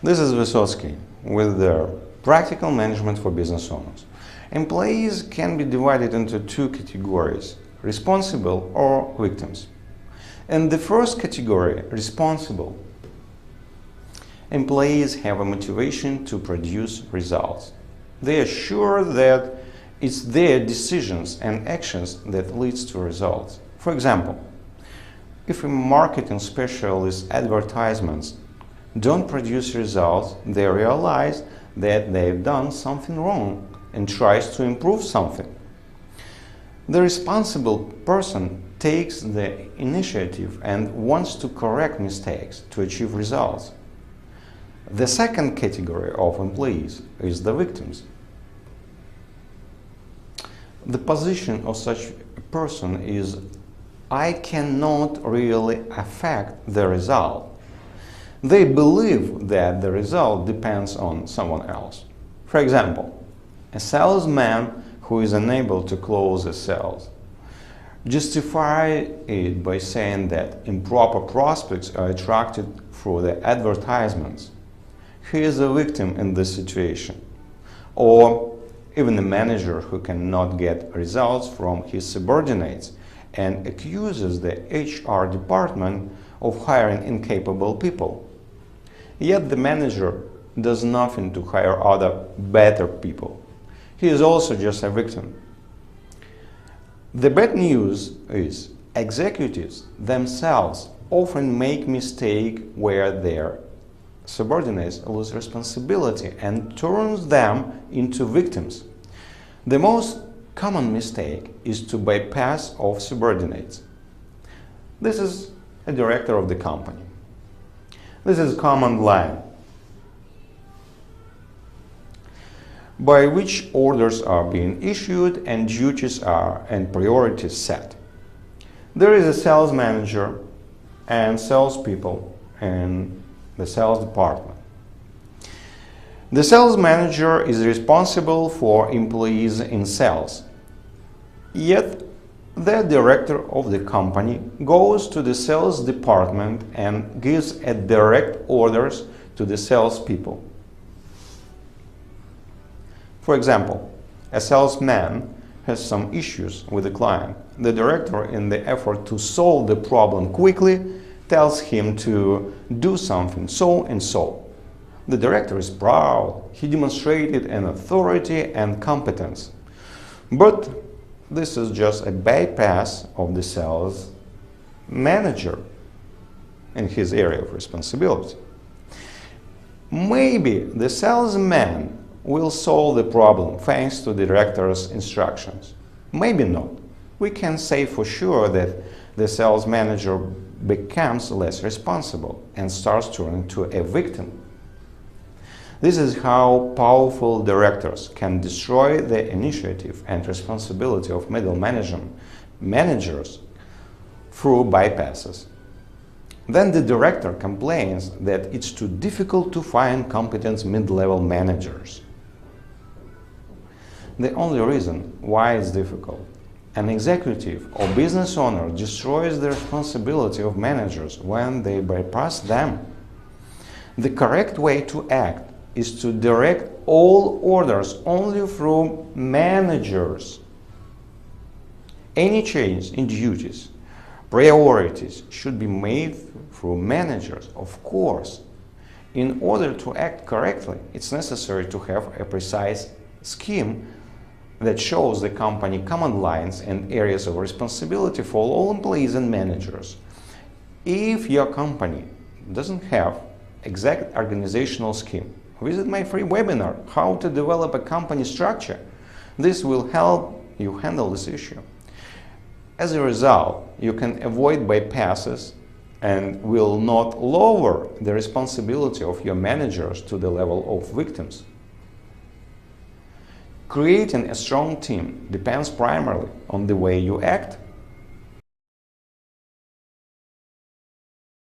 This is Vysotsky with the practical management for business owners. Employees can be divided into two categories, responsible or victims. In the first category, responsible, employees have a motivation to produce results. They are sure that it's their decisions and actions that leads to results. For example, if a marketing specialist's advertisements don't produce results, they realize that they've done something wrong and tries to improve something. The responsible person takes the initiative and wants to correct mistakes to achieve results. The second category of employees is the victims. The position of such a person is, I cannot really affect the result. They believe that the result depends on someone else. For example, a salesman who is unable to close a sale justifies it by saying that improper prospects are attracted through the advertisements. He is a victim in this situation. Or even a manager who cannot get results from his subordinates and accuses the HR department of hiring incapable people. Yet the manager does nothing to hire other better people. He is also just a victim. The bad news is executives themselves often make mistakes where their subordinates lose responsibility and turns them into victims. The most common mistake is to bypass of subordinates. This is a director of the company. This is a command line by which orders are being issued and duties are and priorities set. There is a sales manager and salespeople in the sales department. The sales manager is responsible for employees in sales. Yet the director of the company goes to the sales department and gives a direct orders to the salespeople. For example, a salesman has some issues with a client. The director, in the effort to solve the problem quickly, tells him to do something so and so. The director is proud. He demonstrated an authority and competence. But this is just a bypass of the sales manager in his area of responsibility. Maybe the salesman will solve the problem thanks to the director's instructions. Maybe not. We can say for sure that the sales manager becomes less responsible and starts turning into a victim. This is how powerful directors can destroy the initiative and responsibility of middle managers through bypasses. Then the director complains that it's too difficult to find competent mid-level managers. The only reason why it's difficult, an executive or business owner destroys the responsibility of managers when they bypass them. The correct way to act is to direct all orders only through managers. Any change in duties, priorities should be made through managers, of course. In order to act correctly, it's necessary to have a precise scheme that shows the company command lines and areas of responsibility for all employees and managers. If your company doesn't have exact organizational scheme, visit my free webinar, How to Develop a Company Structure. This will help you handle this issue. As a result, you can avoid bypasses and will not lower the responsibility of your managers to the level of victims. Creating a strong team depends primarily on the way you act